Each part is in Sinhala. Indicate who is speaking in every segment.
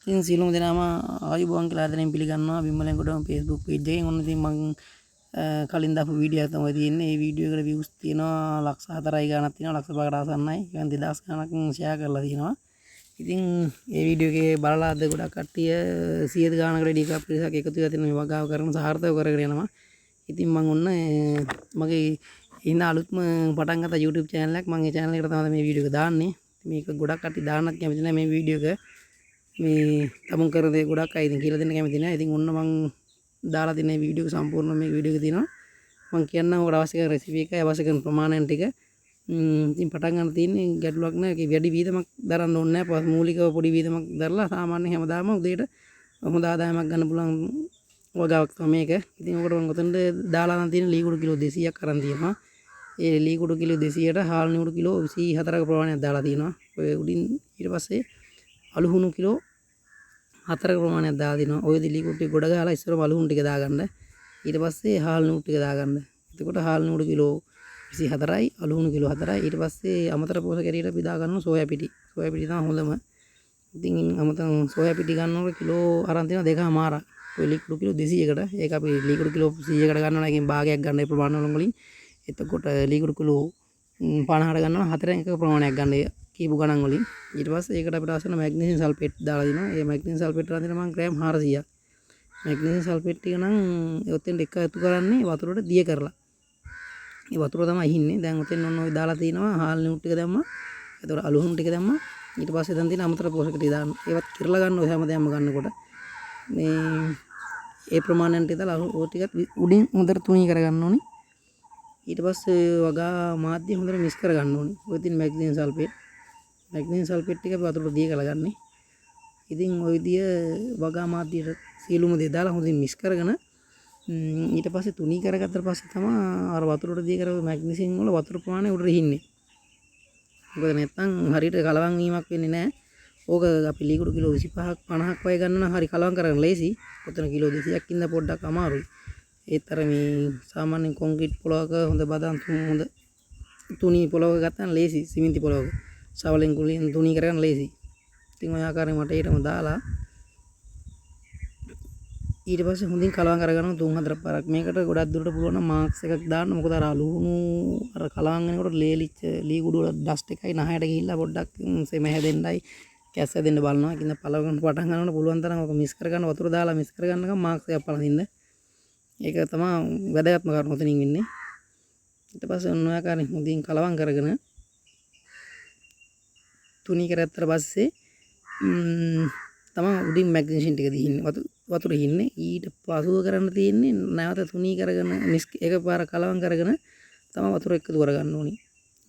Speaker 1: ඉතින් සියලුම දෙනාම ආයුබෝවන් කියලා ආදරෙන් පිළිගන්නවා විමලෙන්කොටම Facebook page එකෙන්. ඔන්න ඉතින් මම කලින් දාපු වීඩියෝ එක තමයි තියෙන්නේ. මේ වීඩියෝ එකට views තියෙනවා ලක්ෂ 4යි ගාණක් තියෙනවා. ලක්ෂ 5කට ආසන්නයි. يعني 2000 ගාණක් ෂෙයා කරලා තියෙනවා. ඉතින් මේ වීඩියෝ එකේ බලලා අද ගොඩක් කට්ටිය 100 ගාණකට වැඩි පිරිසක් එකතු වෙලා තියෙන මේ වගාව කරන සාර්ථකව කරගෙන යනවා. ඉතින් මම ඔන්න මගේ ඉන්න අලුත්ම පටන් ගත්ත YouTube channel එකක්. මම මේ channel එකට තමයි මේ වීඩියෝ එක දාන්නේ. මේක ගොඩක් කට්ටිය දාන්නත් කැමති නැහැ මේ වීඩියෝ එක. මේ තමුන් කරන දේ ගොඩක් අය ඉතින් කියලා දෙන්න කැමති නැහැ. ඉතින් ඔන්න මම දාලා තියෙන මේ වීඩියෝ එක සම්පූර්ණ මේ වීඩියෝ එක තියෙනවා. මම කියන්නම් ඔයාලට අවශ්‍ය කරන රෙසිපි එකයි අවශ්‍ය කරන ප්‍රමාණයන් ටික. ඉතින් පටන් ගන්න තියෙන්නේ ගැටලුවක් නැහැ. ඒක වැඩි වීදමක් දරන්න ඕනේ නැහැ. මූලිකව පොඩි වීදමක් දරලා සාමාන්‍ය හැමදාම උදේට හොඳ ආදායමක් ගන්න පුළුවන් වගාවක් තමයි මේක. ඉතින් ඔකට මම උතනට දාලා නම් තියෙන ලී කුඩු කිලෝ 200ක් අරන් තියෙනවා. ඒ ලී කුඩු කිලෝ 200ට හාල් නිකුඩු කිලෝ 24ක ප්‍රමාණයක් දාලා තියෙනවා. ඔය උඩින් ඊට පස්සේ අලු හුණු කිලෝ 4ක ප්‍රමාණයක් දාලා දෙනවා. ඔය දිලි කුට්ටි ගොඩ ගහලා ඉස්සරම අලු හුණු ටික දාගන්න. ඊට පස්සේ හාල් නිකුඩු ටික දාගන්න. එතකොට හාල් නිකුඩු කිලෝ 24යි අලු හුණු කිලෝ 4යි. ඊට පස්සේ අමතර පෝෂක කැරියට අපි දාගන්නවා සෝයා පිටි. සෝයා පිටි තමයි හොඳම. ඉතින් අමතර සෝයා පිටි ගන්නකොට කිලෝ අරන් තියෙනවා 2මාරක්. ඔය ලිකුඩු කිලෝ 200කට. ඒක අපි ලිකුඩු කිලෝ 100කට ගන්නවා. එකකින් භාගයක් ගන්න ඒ ප්‍රමාණ වලින්. එතකොට ලිකුඩු කිලෝ 50කට ගන්නවා 4න් එකක ප්‍රමාණයක් ගන්න කීපු ගණන් වලින්. ඊට පස්සේ ඒකට අපිට අවශ්‍ය වෙන මැග්නීසියම් සල්ෆේට් දාලා දිනවා. ඒ මැග්නීසියම් සල්ෆේට් දාලා දෙනවා මම ග්‍රෑම් 400ක්. මැග්නීසියම් සල්ෆේට් ටික නම් ඔතෙන් එකතු කරන්නේ වතුරට දිය කරලා. මේ වතුර තමයි ඉන්නේ. දැන් ඔතෙන් ඔන්න ඔය දාලා තිනවා හාල් නිකුඩු ටික දැම්මා. එතකොට අලු හුණු ටික දැම්මා. ඊට පස්සේ දැන් තියෙන අමතර පෝෂක ටික දාන්න. ඒවත් කිරලා ගන්න ඔය හැමදේම ගන්නකොට මේ ඒ ප්‍රමාණයෙන් ටික දාලා ඔය ටිකත් උඩින් හොඳට තුනී කරගන්න ඕනේ. ඊට පස්සේ වගා මාධ්‍ය හොඳට මික්ස් කරගන්න ඕනේ. ඔය තියෙන මැග්නීසියම් සල්ෆේට්. මැග්නීසියම් සල්ෆේට් ටික අපි වතුරට දිය කරලා ගන්න. ඉතින් ওই විදිය වගා මාධ්‍යයට සියලුම දේ දාලා හොඳින් මික්ස් කරගෙන ඊට පස්සේ තුනී කරගත්තට පස්සේ තමයි අර වතුරට දිය කරපු මැග්නීසියම් වල වතුර ප්‍රමාණය උඩට ඉන්නේ. මොකද නැත්නම් හරියට කලවම් වීමක් වෙන්නේ නැහැ. ඕක අපි ලීකුඩු කිලෝ 25ක් 50ක් වගේ ගන්න නම් හරි කලවම් කරගන්න ලේසි. ඔතන කිලෝ 200ක් ඉඳ පොඩ්ඩක් අමාරුයි. ඒත් අර මේ සාමාන්‍ය කොන්ක්‍රීට් පොලවක හොඳ බදාම් හොඳ තුනී පොලවක ගත්තාම ලේසි. සිමෙන්ති පොලවක සවලෙන් කුලියෙන් තුනී කරගන්න ලේසි. ඉතින් ඔය ආකාරයෙන් මට ඊටම දාලා ඊට පස්සේ හොඳින් කලවම් කරගන්නවා 3-4 පාරක්. මේකට ගොඩක් දුරට පුළුවන් නම් මාක්ස් එකක් දාන්න. මොකද අර අලුහුණු අර කලවම් වෙනකොට ලේලිච්ච ලී කුඩු වල ඩස්ට් එකයි නහයට ගිහිල්ලා පොඩ්ඩක් සෙම හැදෙන්නයි කැස් හැදෙන්න බලනවා. ඉතින් පළවෙනි පටන් ගන්නකොට පුළුවන් තරම් ඔක මික්ස් කරගන්න වතුර දාලා මික්ස් කරගන්නකම් මාක්ස් එකක් පළඳින්න. ඒක තමයි වැදගත්ම කාරණා උතනින් වෙන්නේ. ඊට පස්සේ ඔන්න ඔය ආකාරයෙන් හොඳින් කලවම් කරගෙන තුනී කරගත්තට පස්සේ තමයි උඩින් මැග්නීසියම් ටික දින්නේ වතුර ඉන්නේ. ඊට පසුව කරන්න තියෙන්නේ නැවත තුනී කරගෙන එකපාර කලවම් කරගෙන තමයි වතුර එකතු කරගන්න ඕනේ.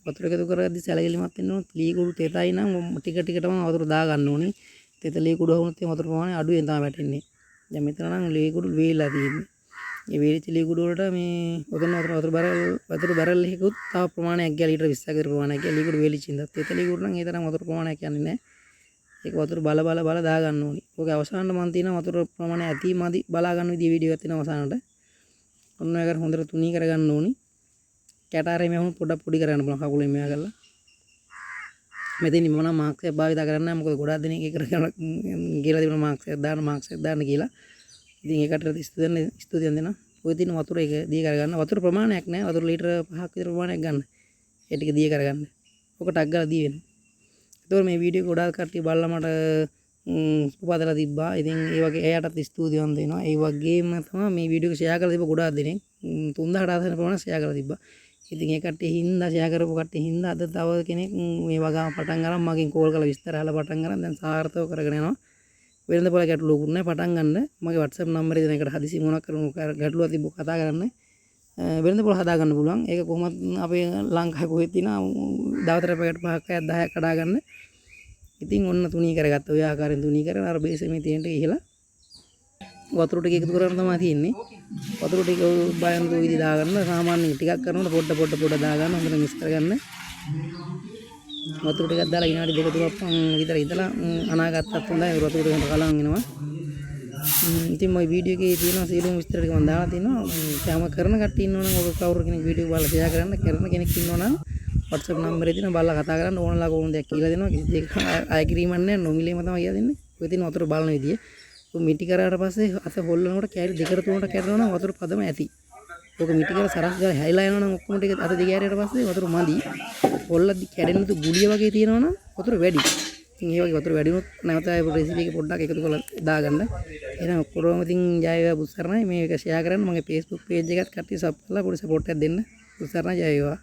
Speaker 1: වතුර එකතු කරගද්දි සැලකිලිමත් වෙන්න ඕනේ. ලී කුඩු තෙතයි නම් ටික ටික තමයි වතුර දා ගන්න ඕනේ. තෙත ලී කුඩු වුණොත් වතුර ප්‍රමාණය අඩුවෙන් තමයි වැටෙන්නේ. දැන් මෙතන නම් ලී කුඩු වේලා තියෙන්නේ. මේ වේලිච්ච ලී කුඩු වලට මේ ඔතන වතුර බැරල් එකකුත් තව ප්‍රමාණයක් ගියා ලීටර 20ක විතර ප්‍රමාණයක් ගියා ලී කුඩු වේලිච්ච ඉඳලා. තෙත ලී කුඩු නම් ඒ තරම් වතුර ප්‍රමාණයක් යන්නේ නැහැ. ඒක වතුර බල දා ගන්න ඕනේ. ඔක අවසානට මම තියෙන වතුර ප්‍රමාණය ඇති මදි බලා ගන්න විදිය වීඩියෝ එකක් තියෙනවා අවසානට. ඔන්න ඔය කර හොඳට තුනී කරගන්න ඕනේ. කැටාරේ මෙහෙම පොඩි කරගන්න පුළුවන් කකුලෙන් මෙහා කරලා. මෙතන මම නම් මාක්ස් එකක් භාවිත කරන්නේ නැහැ. මොකද ගොඩාක් දෙනෙක් ඒක කියලා තිබුණා මාක්ස් එකක් දාන්න කියලා. ඉතින් ඒකට ස්තුතියක් දෙනවා. ඔය තියෙන වතුර එක දී කරගන්න. වතුර ප්‍රමාණයක් නැහැ. වතුර ලීටර 5ක් විතර ප්‍රමාණයක් ගන්න. ඒ ටික දී කරගන්න. ඔක ටක් ගාලා දී වෙනවා. ඒතකොට මේ වීඩියෝ එක ගොඩාක් කට්ටිය බලලා මට උපදලා තිබ්බා. ඉතින් ඒ වගේ එයාටත් ස්තුතිවන්ත වෙනවා. ඒ වගේම තමයි මේ වීඩියෝ එක ෂෙයා කරලා තිබ්බ ගොඩාක් දෙනෙක් 3000ට ආසන්න ප්‍රමාණයක් ෂෙයා කරලා තිබ්බා. ඉතින් ඒ කට්ටිය හින්දා ෂෙයා කරපු කට්ටිය හින්දා අද තව කෙනෙක් මේ වගාව පටන් ගන්න මගෙන් කෝල් කරලා විස්තර අහලා පටන් ගන්න දැන් සාර්ථකව කරගෙන යනවා. වෙනද පොළ ගැටලුවකුත් නැහැ. පටන් ගන්න මගේ WhatsApp නම්බරේ දෙන එකට හදිසි මොනක් කරමු ගැටලුවක් තිබ්බ කතා කරන්න. වෙනද පොළ හදා ගන්න පුළුවන්. ඒක කොහොමද අපේ ලංකාවේ කොහෙද තියෙන දවතර පැකට් 5ක් 10ක් කඩා ගන්න. ඉතින් ඔන්න තුනී කරගත්ත ඔය ආකාරයෙන් තුනී කරගෙන අර බේස් එකේ තියෙන ටික ඉහලා වතුර ටික එකතු කරගෙන තමයි තියෙන්නේ. වතුර ටික බයන දෝ විදි දාගන්න සාමාන්‍යයෙන් ටිකක් කරනකොට පොඩ දාගන්න හොඳට මික්ස් කරගන්න. වතුර ටිකක් දාලා විනාඩි 2-3ක් විතර ඉඳලා අනාගතත් හොඳයි වතුර ටික කලවම් වෙනවා. ඉතින් මේ වීඩියෝ එකේ තියෙන සියලුම විස්තර ටික මම දාලා තිනවා. තාම කරන කට්ටිය ඉන්නවනම් ඔබ කවුරු කෙනෙක් වීඩියෝ බලලා ෂෙයා කරන්න කරන කෙනෙක් ඉන්නවනම් WhatsApp නම්බරේ තියෙන බලලා කතා කරන්න ඕනලා කොහොමද දෙයක් කියලා දෙනවා. කිසි දෙයක් අය කිරීමක් නැහැ. නොමිලේම තමයි කියලා දෙන්නේ. ඔය තියෙන වතුර බලන විදිය. ඔය මිටි කරාට පස්සේ අත හොල්ලනකොට කෑලි දෙකට තුනකට කැඩෙනවා නම් වතුර පදම ඇති. ඔක මිටි කර සරස් ගාලා හැයිලා යනවා නම් ඔක්කොම ටික අත දිගෑරියට පස්සේ වතුර මදි. හොල්ලද්දි කැඩෙන්නේ නැතු ගුලිය වගේ තියෙනවා නම් වතුර වැඩි. ඉතින් ඒ වගේ වතුර වැඩි වුණොත් නැවත ආයෙ රෙසිපි එක පොඩ්ඩක් එකතු කරලා දාගන්න. එහෙනම් ඔක්කොම ඉතින් ජය වේවා පුස්සරණයි මේක ෂෙයා කරන්න මගේ Facebook page එකත් කට්ටිය සබ් කරලා පොඩි සපෝට් එකක් දෙන්න. පුස්සරණයි ජය වේවා.